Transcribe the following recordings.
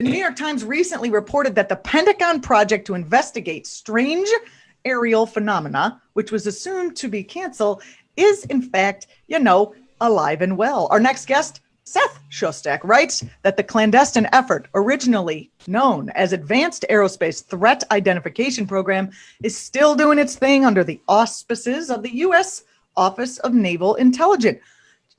The New York Times recently reported that the Pentagon project to investigate strange aerial phenomena, which was assumed to be canceled, is in fact, alive and well. Our next guest, Seth Shostak, writes that the clandestine effort, originally known as Advanced Aerospace Threat Identification Program, is still doing its thing under the auspices of the U.S. Office of Naval Intelligence.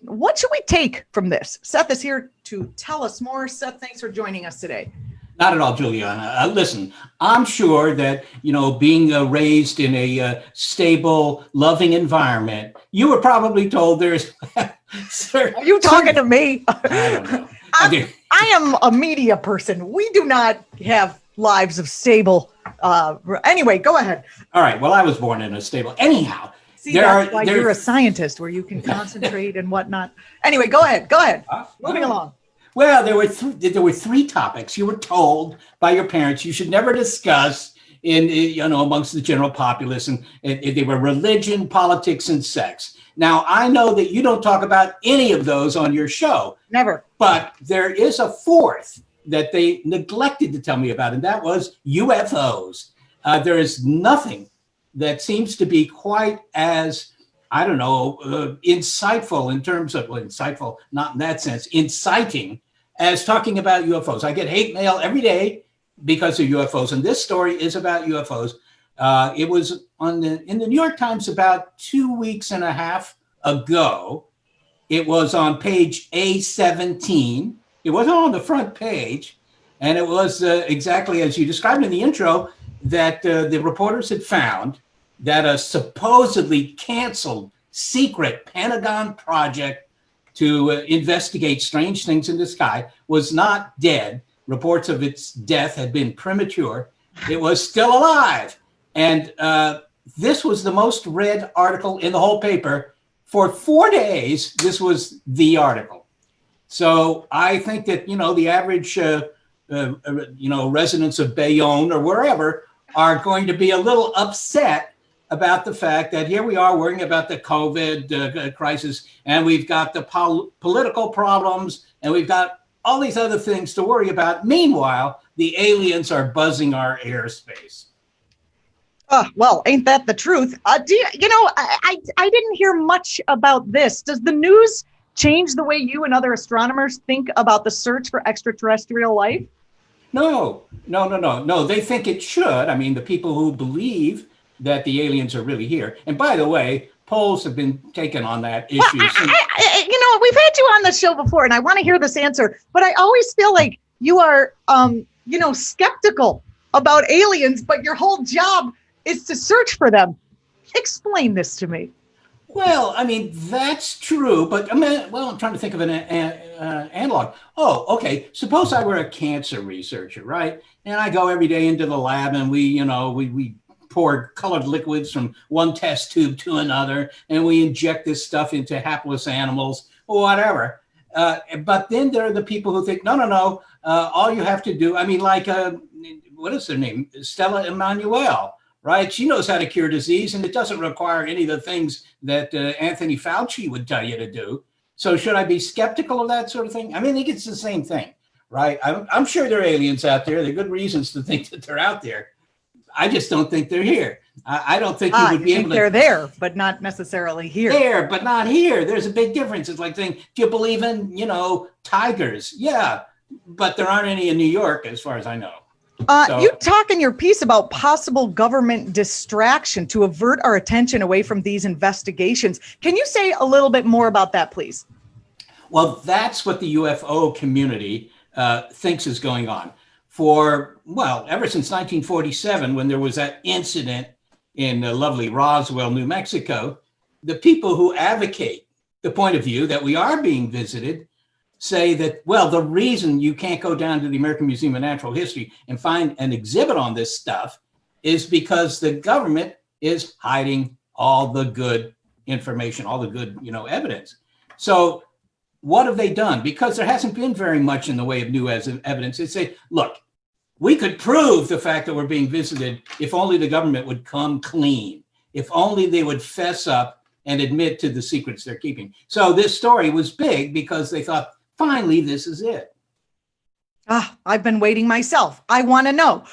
What should we take from this? Seth is here to tell us more. Seth, thanks for joining us today. Not at all, Julianna. Listen, I'm sure that, being raised in a stable, loving environment, you were probably told there's... Are you talking to me? I don't know. I am a media person. We do not have lives of stable... Anyway, go ahead. All right. Well, I was born in a stable... Anyhow. See, that's why you're a scientist, where you can concentrate and whatnot. Anyway, go ahead. Moving along. Well, there were three topics you were told by your parents you should never discuss amongst the general populace, and they were religion, politics, and sex. Now, I know that you don't talk about any of those on your show. Never. But there is a fourth that they neglected to tell me about, and that was UFOs. There is nothing that seems to be quite as, insightful in terms of, insightful, not in that sense, inciting as talking about UFOs. I get hate mail every day because of UFOs, and this story is about UFOs. It was in the New York Times about 2.5 weeks ago. It was on page A17. It wasn't on the front page, and it was exactly as you described in the intro, that the reporters had found that a supposedly canceled secret Pentagon project to investigate strange things in the sky was not dead. Reports of its death had been premature. It was still alive. And this was the most read article in the whole paper. For 4 days, this was the article. So I think that, the average, residents of Bayonne or wherever are going to be a little upset about the fact that here we are worrying about the COVID crisis, and we've got the political problems, and we've got all these other things to worry about. Meanwhile, the aliens are buzzing our airspace. Well, ain't that the truth? I didn't hear much about this. Does the news change the way you and other astronomers think about the search for extraterrestrial life? No. They think it should. I mean, the people who believe that the aliens are really here. And by the way, polls have been taken on that issue. Well, we've had you on the show before, and I want to hear this answer, but I always feel like you are, skeptical about aliens, but your whole job is to search for them. Explain this to me. Well, I mean, that's true, but I'm trying to think of an analog. Oh, okay. Suppose I were a cancer researcher, right? And I go every day into the lab, and we pour colored liquids from one test tube to another, and we inject this stuff into hapless animals or whatever. But then there are the people who think, no, all you have to do, what is her name? Stella Emanuel, right? She knows how to cure disease, and it doesn't require any of the things that Anthony Fauci would tell you to do. So should I be skeptical of that sort of thing? I think it's the same thing, right? I'm sure there are aliens out there. There are good reasons to think that they're out there. I just don't think they're here. I don't think you would be able to. They're there, but not necessarily here. There, but not here. There's a big difference. It's like saying, do you believe in, tigers? Yeah, but there aren't any in New York, as far as I know. You talk in your piece about possible government distraction to avert our attention away from these investigations. Can you say a little bit more about that, please? Well, that's what the UFO community thinks is going on. Ever since 1947, when there was that incident in lovely Roswell, New Mexico, the people who advocate the point of view that we are being visited say that, the reason you can't go down to the American Museum of Natural History and find an exhibit on this stuff is because the government is hiding all the good information, all the good, evidence. So what have they done? Because there hasn't been very much in the way of new evidence. They say, look, we could prove the fact that we're being visited if only the government would come clean, if only they would fess up and admit to the secrets they're keeping. So this story was big because they thought, finally, this is it. I've been waiting myself. I want to know.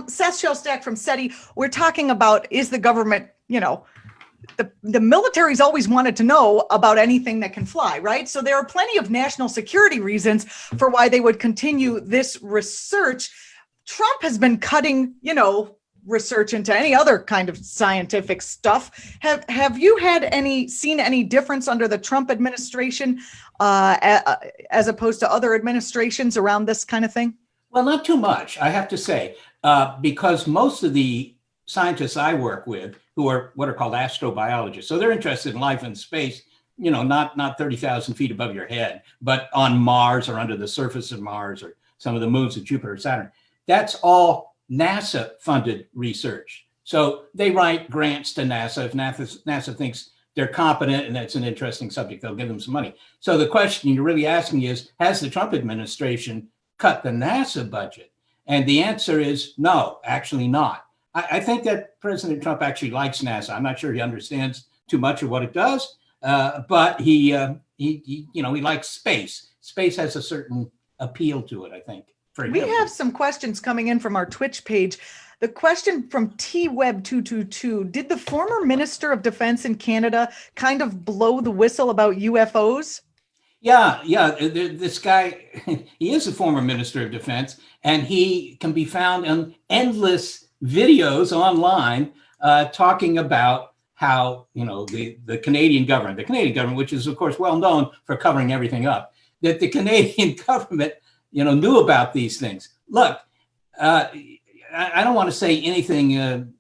Seth Shostak from SETI, we're talking about, is the government, the military's always wanted to know about anything that can fly, right? So there are plenty of national security reasons for why they would continue this research. Trump has been cutting, research into any other kind of scientific stuff. Have you seen any difference under the Trump administration as opposed to other administrations around this kind of thing? Well, not too much, I have to say, because most of the scientists I work with, who are what are called astrobiologists, so they're interested in life in space, not 30,000 feet above your head, but on Mars or under the surface of Mars or some of the moons of Jupiter or Saturn. That's all NASA-funded research. So they write grants to NASA. If NASA thinks they're competent and that's an interesting subject, they'll give them some money. So the question you're really asking is, has the Trump administration cut the NASA budget? And the answer is no, actually not. I think that President Trump actually likes NASA. I'm not sure he understands too much of what it does, but he likes space. Space has a certain appeal to it, I think. We have some questions coming in from our Twitch page. The question from TWeb222, did the former Minister of Defense in Canada kind of blow the whistle about UFOs? Yeah. This guy, he is a former Minister of Defense, and he can be found in endless videos online talking about how, the Canadian government, which is, of course, well known for covering everything up, that the Canadian government knew about these things. Look, I don't want to say anything,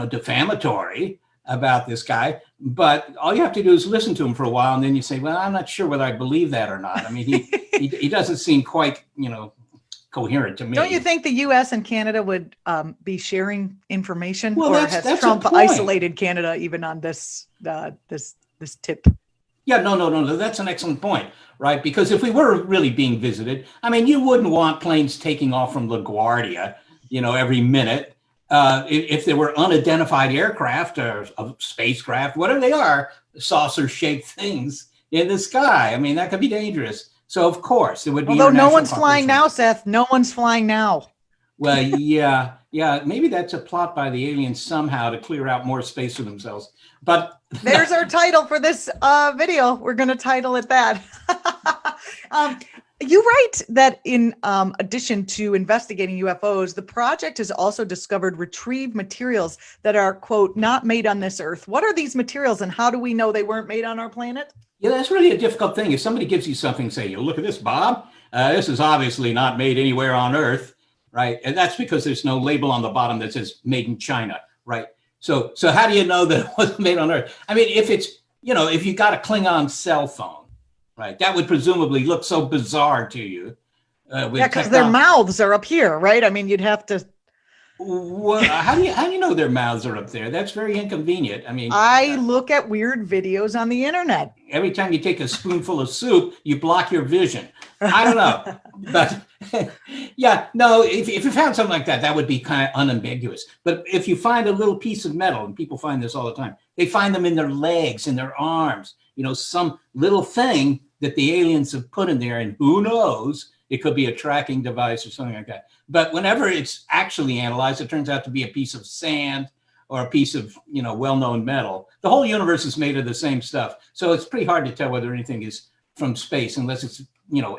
defamatory about this guy, but all you have to do is listen to him for a while, and then you say, well, I'm not sure whether I believe that or not. I mean, he doesn't seem quite, coherent to me. Don't you think the U.S. and Canada would be sharing information, well, or has Trump isolated Canada even on this tip? Yeah, no. That's an excellent point, right? Because if we were really being visited, I mean, you wouldn't want planes taking off from LaGuardia, every minute. If there were unidentified aircraft or spacecraft, whatever they are, saucer-shaped things in the sky. I mean, that could be dangerous. So, of course, it would be. Although no one's flying now, Seth. No one's flying now. Well, yeah. Maybe that's a plot by the aliens somehow to clear out more space for themselves. But there's our title for this video. We're going to title it that. You write that in addition to investigating UFOs, the project has also discovered retrieved materials that are, quote, not made on this Earth. What are these materials, and how do we know they weren't made on our planet? Yeah, that's really a difficult thing. If somebody gives you something, say, look at this, Bob. This is obviously not made anywhere on Earth, right? And that's because there's no label on the bottom that says made in China, right? So how do you know that it wasn't made on Earth? I mean, if it's, if you got a Klingon cell phone, right, that would presumably look so bizarre to you. Because their mouths are up here, right? I mean, you'd have to. Well, how do you know their mouths are up there? That's very inconvenient. I mean, I look at weird videos on the internet. Every time you take a spoonful of soup, you block your vision. I don't know, but yeah, no. If you found something like that, that would be kind of unambiguous. But if you find a little piece of metal, and people find this all the time, they find them in their legs, in their arms. Some little thing that the aliens have put in there, and who knows, it could be a tracking device or something like that. But whenever it's actually analyzed, it turns out to be a piece of sand or a piece of, well-known metal. The whole universe is made of the same stuff. So it's pretty hard to tell whether anything is from space unless it's,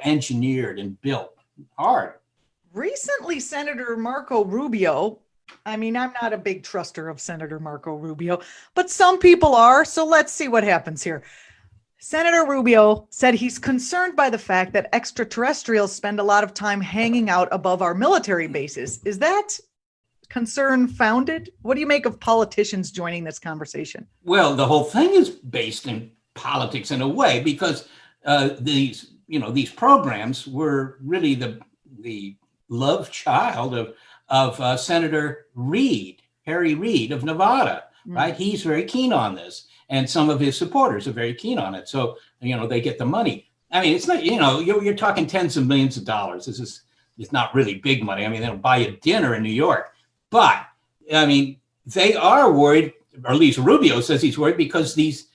engineered and built. Hard. Recently, Senator Marco Rubio, I mean, I'm not a big truster of Senator Marco Rubio, but some people are. So let's see what happens here. Senator Rubio said he's concerned by the fact that extraterrestrials spend a lot of time hanging out above our military bases. Is that concern founded? What do you make of politicians joining this conversation? Well, the whole thing is based in politics in a way, because these programs were really the love child of Senator Harry Reid of Nevada, right? He's very keen on this. And some of his supporters are very keen on it. So, they get the money. I mean, it's not, you're talking tens of millions of dollars. It's not really big money. I mean, they'll buy you dinner in New York. But, I mean, they are worried, or at least Rubio says he's worried, because these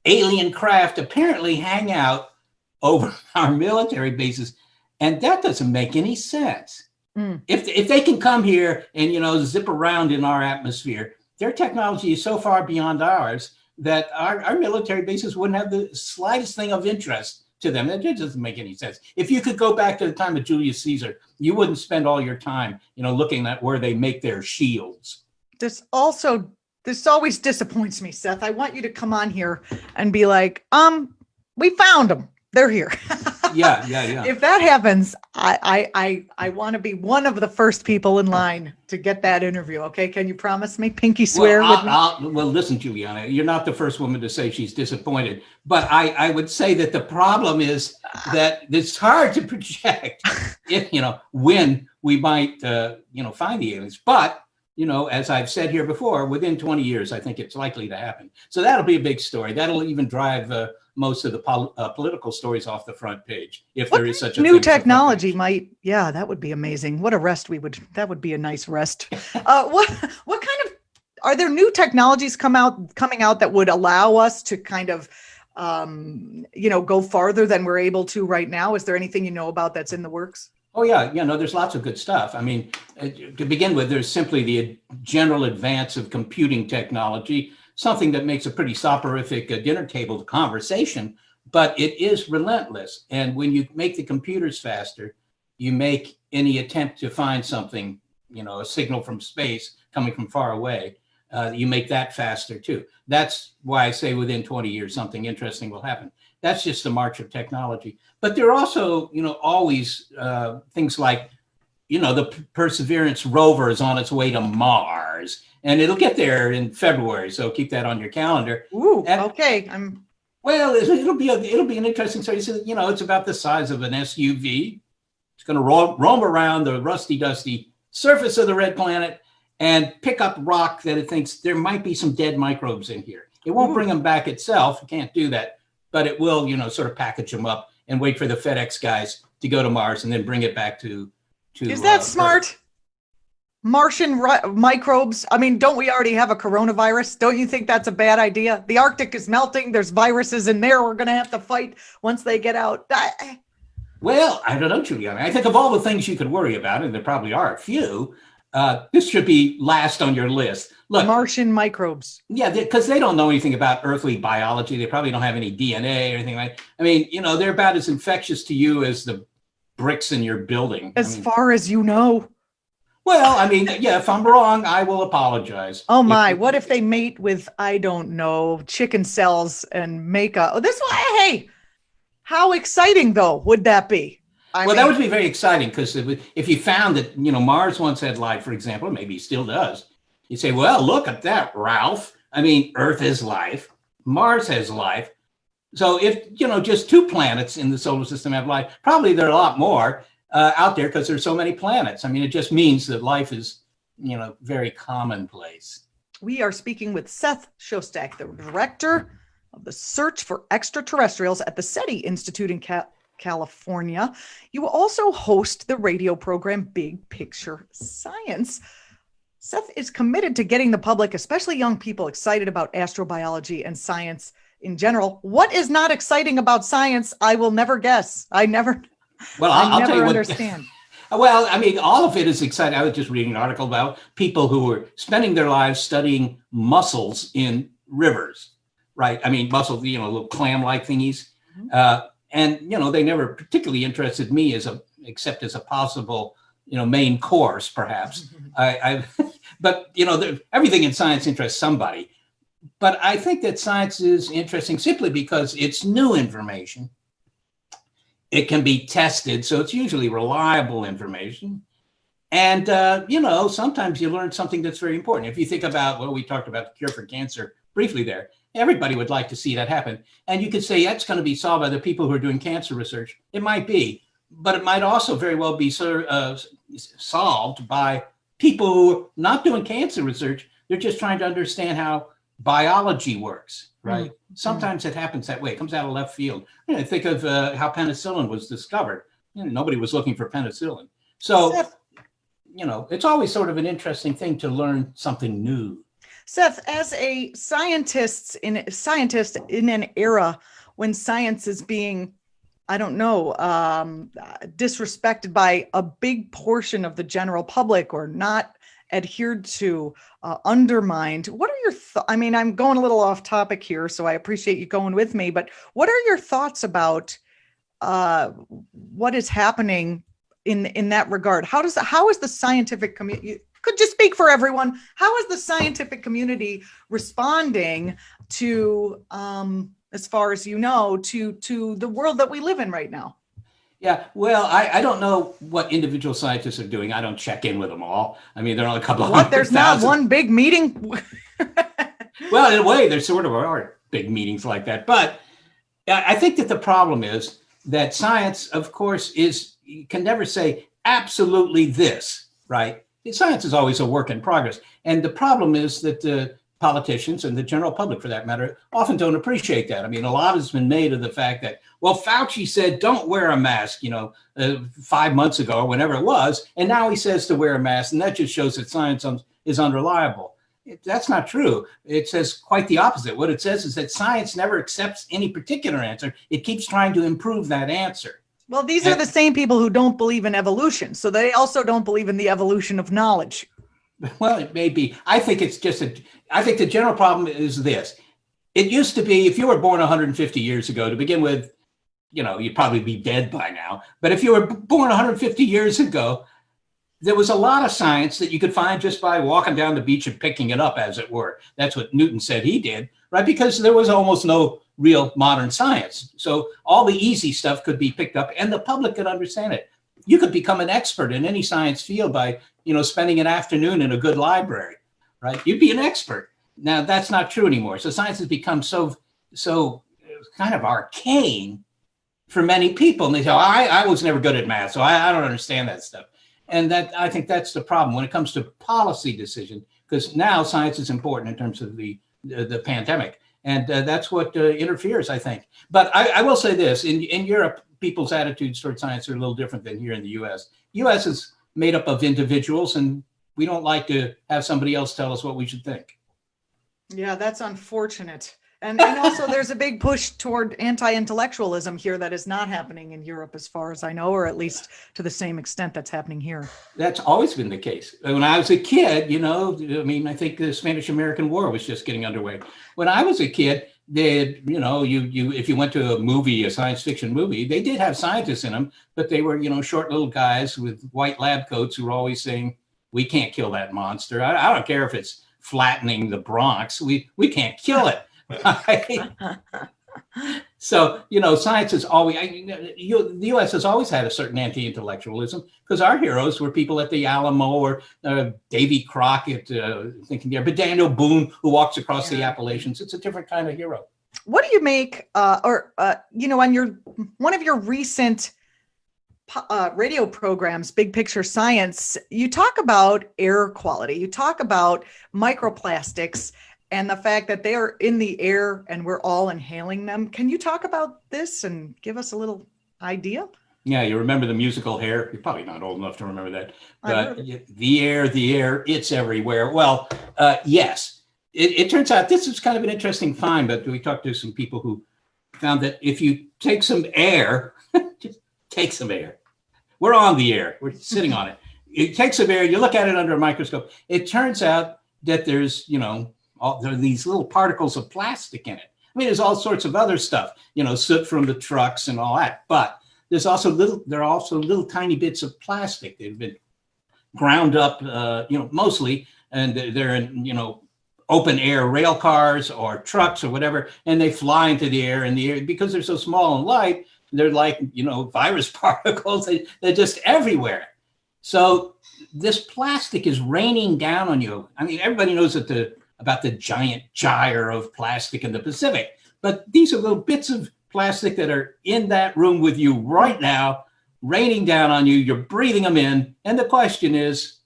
alien craft apparently hang out over our military bases And that doesn't make any sense. If they can come here and, zip around in our atmosphere, their technology is so far beyond ours that our military bases wouldn't have the slightest thing of interest to them. It doesn't make any sense. If you could go back to the time of Julius Caesar, you wouldn't spend all your time, looking at where they make their shields. This always disappoints me, Seth. I want you to come on here and be like, we found them. They're here. Yeah. If that happens, I want to be one of the first people in line to get that interview. Okay. Can you promise me? Pinky swear with me. Well, listen, Juliana, you're not the first woman to say she's disappointed, but I would say that the problem is that it's hard to project if, when we might, find the aliens. But, as I've said here before, within 20 years, I think it's likely to happen. So that'll be a big story. That'll even drive most of the political stories off the front page, if there is such a new technology might. Yeah, that would be amazing. What a rest that would be a nice rest. What kind of, are there new technologies coming out that would allow us to kind of, go farther than we're able to right now? Is there anything you know about that's in the works? Oh, yeah. There's lots of good stuff. I mean, to begin with, there's simply the general advance of computing technology, something that makes a pretty soporific dinner table conversation, but it is relentless. And when you make the computers faster, you make any attempt to find something, a signal from space coming from far away, you make that faster too. That's why I say within 20 years, something interesting will happen. That's just the march of technology. But there are also, always things like, the Perseverance rover is on its way to Mars, and it'll get there in February. So keep that on your calendar. Ooh, okay. Well, it'll be an interesting story. So, it's about the size of an SUV. It's going to roam around the rusty, dusty surface of the red planet and pick up rock that it thinks there might be some dead microbes in here. It won't bring them back itself. It can't do that, but it will, sort of package them up and wait for the FedEx guys to go to Mars and then bring it back to Is that smart? Earth. Martian microbes. I mean, don't we already have a coronavirus? Don't you think that's a bad idea? The Arctic is melting. There's viruses in there. We're going to have to fight once they get out. Well, I don't know, Juliana. I think of all the things you could worry about, and there probably are a few, this should be last on your list. Look, Martian microbes. Yeah, because they don't know anything about earthly biology. They probably don't have any DNA or anything like that. I mean, they're about as infectious to you as the bricks in your building. As far as you know. Well, I mean, yeah, if I'm wrong, I will apologize. Oh my, what if they mate with, I don't know, chicken cells and make hey, how exciting though would that be? That would be very exciting, because if you found that, Mars once had life, for example, maybe it still does. You say, well, look at that, Ralph. I mean, Earth has life. Mars has life. So if, just 2 planets in the solar system have life, probably there are a lot more out there because there's so many planets. I mean, it just means that life is, very commonplace. We are speaking with Seth Shostak, the director of the Search for Extraterrestrials at the SETI Institute in California. You also host the radio program Big Picture Science. Seth is committed to getting the public, especially young people, excited about astrobiology and science in general. What is not exciting about science? I will never guess. I'll tell you understand. Well, I mean, all of it is exciting. I was just reading an article about people who were spending their lives studying mussels in rivers, right? I mean, mussels, little clam-like thingies. Mm-hmm. And, they never particularly interested me except as a possible, main course, perhaps. But, everything in science interests somebody. But I think that science is interesting simply because it's new information. It can be tested, so it's usually reliable information. And, sometimes you learn something that's very important. If you think about, we talked about the cure for cancer briefly there. Everybody would like to see that happen. And you could say that's going to be solved by the people who are doing cancer research. It might be, but it might also very well be solved by people who are not doing cancer research. They're just trying to understand how biology works, right? Mm-hmm. Sometimes it happens that way. It comes out of left field. Think of how penicillin was discovered. Nobody was looking for penicillin. So, Seth, it's always sort of an interesting thing to learn something new. Seth, as a scientist in an era when science is being I don't know, disrespected by a big portion of the general public, or not adhered to, undermined. What are your I mean, I'm going a little off topic here, so I appreciate you going with me, but what are your thoughts about what is happening in that regard? How is the scientific community, could you speak for everyone? How is the scientific community responding to, as far as you know, to the world that we live in right now? Yeah, well, I don't know what individual scientists are doing. I don't check in with them all. I mean, there are only a couple of What? There's not one big meeting? Well, in a way, there sort of are big meetings like that. But I think that the problem is that science, of course, you can never say absolutely this, right? Science is always a work in progress. And the problem is that the politicians and the general public, for that matter, often don't appreciate that. I mean, a lot has been made of the fact that, well, Fauci said don't wear a mask, 5 months ago or whenever it was, and now he says to wear a mask, and that just shows that science is unreliable. That's not true. It says quite the opposite. What it says is that science never accepts any particular answer. It keeps trying to improve that answer. Well, these are the same people who don't believe in evolution, so they also don't believe in the evolution of knowledge. Well, it may be. I think it's just I think the general problem is this. It used to be, if you were born 150 years ago, to begin with, you'd probably be dead by now. But if you were born 150 years ago, there was a lot of science that you could find just by walking down the beach and picking it up, as it were. That's what Newton said he did, right? Because there was almost no real modern science. So all the easy stuff could be picked up and the public could understand it. You could become an expert in any science field by, spending an afternoon in a good library, right? You'd be an expert. Now, that's not true anymore. So science has become so kind of arcane for many people. And they say, I was never good at math, so I don't understand that stuff. And I think that's the problem when it comes to policy decision, because now science is important in terms of the pandemic. And that's what interferes, I think. But I will say this, in Europe, people's attitudes toward science are a little different than here in the US. US is made up of individuals, and we don't like to have somebody else tell us what we should think. Yeah, that's unfortunate. And also there's a big push toward anti-intellectualism here that is not happening in Europe, as far as I know, or at least to the same extent that's happening here. That's always been the case. When I was a kid, I think the Spanish-American War was just getting underway. When I was a kid, if you went to a movie, a science fiction movie, they did have scientists in them, but they were, short little guys with white lab coats who were always saying, we can't kill that monster. I don't care if it's flattening the Bronx. We can't kill it. Right? So, science is always, the U.S. has always had a certain anti-intellectualism because our heroes were people at the Alamo or Davy Crockett, but Daniel Boone, who walks across the Appalachians. It's a different kind of hero. What do you make, on one of your recent radio programs, Big Picture Science, you talk about air quality. You talk about microplastics and the fact that they are in the air and we're all inhaling them. Can you talk about this and give us a little idea? Yeah, you remember the musical Hair? You're probably not old enough to remember that. But the air, it's everywhere. Well, yes. It turns out this is kind of an interesting find, but we talked to some people who found that if you take some air, just take some air. We're on the air. We're sitting on it. You take some air, you look at it under a microscope. It turns out that there's, there are these little particles of plastic in it. I mean, there's all sorts of other stuff, soot from the trucks and all that. But there are also little tiny bits of plastic. They've been ground up, mostly, and they're in, open air rail cars or trucks or whatever, and they fly into the air. And the air, because they're so small and light, they're like, virus particles. They're just everywhere. So this plastic is raining down on you. I mean, everybody knows about the giant gyre of plastic in the Pacific. But these are little bits of plastic that are in that room with you right now, raining down on you. You're breathing them in. And the question is,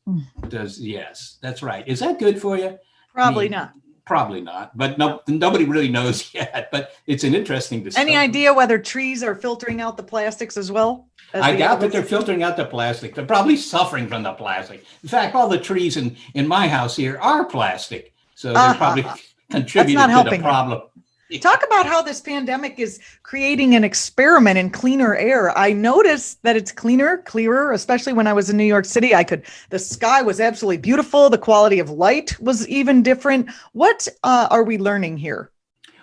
yes, that's right. Is that good for you? Probably not. Probably not. But nobody really knows yet. But it's an interesting discovery. Any idea whether trees are filtering out the plastics as well? I doubt that they're filtering out the plastic. They're probably suffering from the plastic. In fact, all the trees in my house here are plastic. So they're probably contributing to the problem. Talk about how this pandemic is creating an experiment in cleaner air. I noticed that it's clearer, especially when I was in New York City. The sky was absolutely beautiful. The quality of light was even different. What are we learning here?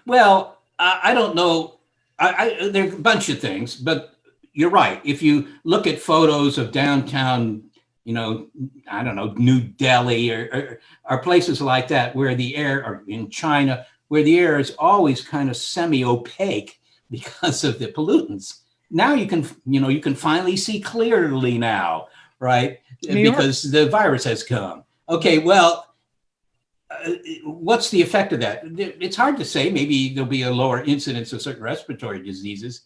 Well, I don't know. There's a bunch of things, but you're right. If you look at photos of downtown, I don't know, New Delhi or places like that, where the air, or in China, where the air is always kind of semi-opaque because of the pollutants. Now you can finally see clearly now, right? Because the virus has come. Okay, well, what's the effect of that? It's hard to say. Maybe there'll be a lower incidence of certain respiratory diseases.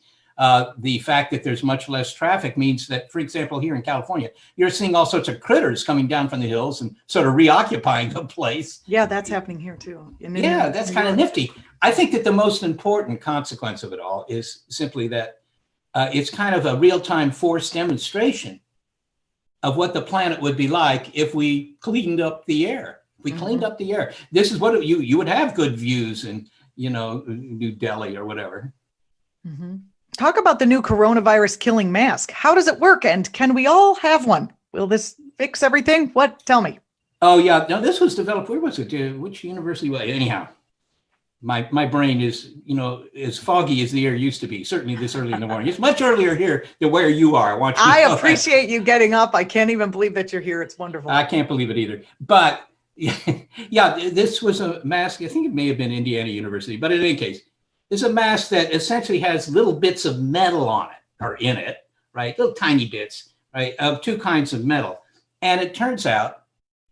The fact that there's much less traffic means that, for example, here in California, you're seeing all sorts of critters coming down from the hills and sort of reoccupying the place. Yeah, that's happening here too. Yeah, that's kind of nifty. I think that the most important consequence of it all is simply that it's kind of a real-time forced demonstration of what the planet would be like if we cleaned up the air. We cleaned up the air. This is what you would have good views in, New Delhi or whatever. Mm-hmm. Talk about the new coronavirus killing mask. How does it work? And can we all have one? Will this fix everything? What? Tell me. Oh, yeah. No, this was developed. Where was it? Which university? Well, anyhow, my brain is, as foggy as the air used to be, certainly this early in the morning. It's much earlier here than where you are. I appreciate you getting up. I can't even believe that you're here. It's wonderful. I can't believe it either. But yeah, this was a mask. I think it may have been Indiana University, but in any case, it's a mask that essentially has little bits of metal on it, or in it, right? Little tiny bits, right, of two kinds of metal. And it turns out,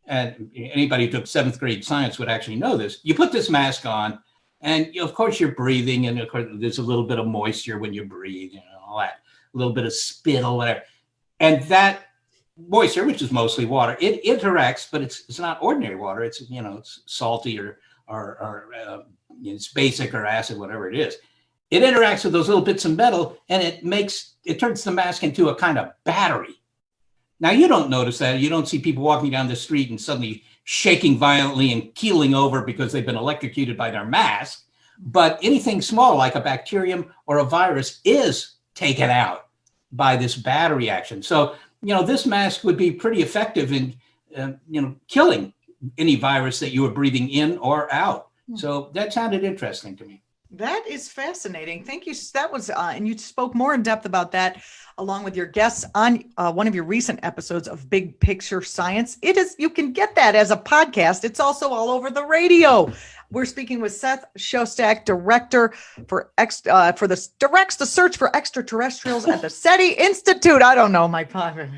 and anybody who took 7th grade science would actually know this, you put this mask on, and of course you're breathing, and of course there's a little bit of moisture when you breathe, all that, a little bit of spittle, whatever. And that moisture, which is mostly water, it interacts, but it's not ordinary water. It's it's salty or it's basic or acid, whatever it is. It interacts with those little bits of metal, and it turns the mask into a kind of battery. Now you don't notice that. You don't see people walking down the street and suddenly shaking violently and keeling over because they've been electrocuted by their mask. But anything small, like a bacterium or a virus, is taken out by this battery action. So this mask would be pretty effective in, killing any virus that you were breathing in or out. So that sounded interesting to me. That is fascinating. Thank you. That was, and you spoke more in depth about that along with your guests on one of your recent episodes of Big Picture Science. You can get that as a podcast. It's also all over the radio. We're speaking with Seth Shostak, director directs the search for extraterrestrials at the SETI Institute. I don't know my father.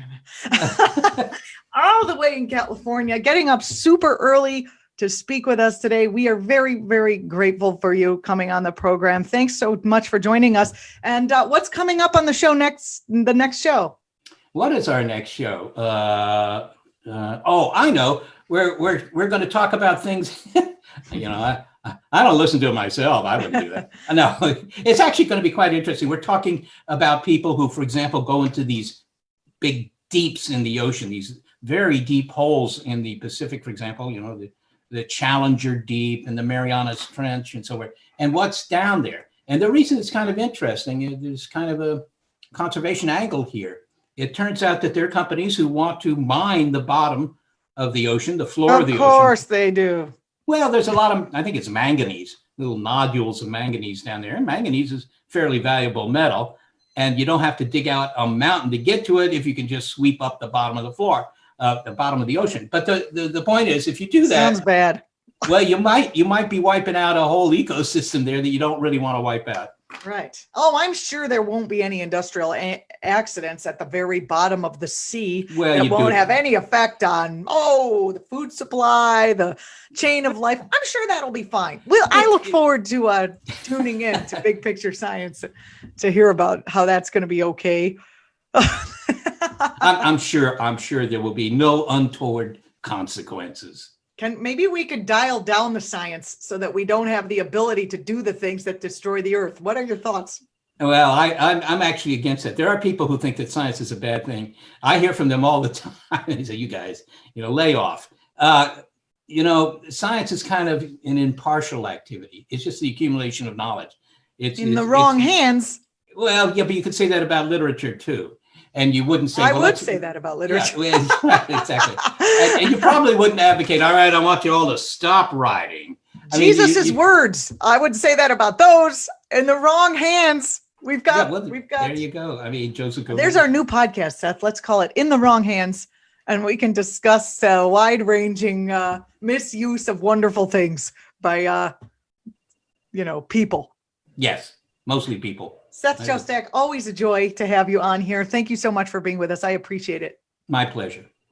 All the way in California, getting up super early to speak with us today. We are very, very grateful for you coming on the program. Thanks so much for joining us. And what's coming up on the show the next show? What is our next show? I know. We're going to talk about things. I don't listen to it myself. I wouldn't do that. No, it's actually going to be quite interesting. We're talking about people who, for example, go into these big deeps in the ocean, these very deep holes in the Pacific, for example, the Challenger Deep and the Marianas Trench and so forth, and what's down there. And the reason it's kind of interesting is there's kind of a conservation angle here. It turns out that there are companies who want to mine the bottom of the ocean, the floor of the ocean. Of course they do. Well, there's a lot of, I think it's manganese, little nodules of manganese down there. And manganese is fairly valuable metal. And you don't have to dig out a mountain to get to it if you can just sweep up the bottom of the floor. The bottom of the ocean. But the point is, if you do that, sounds bad. Well, you might be wiping out a whole ecosystem there that you don't really want to wipe out. Right. Oh, I'm sure there won't be any industrial accidents at the very bottom of the sea. Well, it won't have any effect on the food supply, the chain of life. I'm sure that'll be fine. Well, I look forward to tuning in to Big Picture Science to hear about how that's going to be okay. I'm sure there will be no untoward consequences. Maybe we could dial down the science so that we don't have the ability to do the things that destroy the earth. What are your thoughts? Well, I'm actually against that. There are people who think that science is a bad thing. I hear from them all the time. They say, "You guys, lay off." science is kind of an impartial activity. It's just the accumulation of knowledge. It's in the wrong hands. Well, yeah, but you could say that about literature too. And you wouldn't say, I would say that about literature. Yeah, right, exactly. And you probably wouldn't advocate, all right, I want you all to stop writing. Jesus' words. I would say that about those in the wrong hands. We've got. There you go. I mean, Joseph. There's our new podcast, Seth. Let's call it In the Wrong Hands. And we can discuss wide-ranging misuse of wonderful things by, people. Yes, mostly people. Seth Shostak, always a joy to have you on here. Thank you so much for being with us. I appreciate it. My pleasure.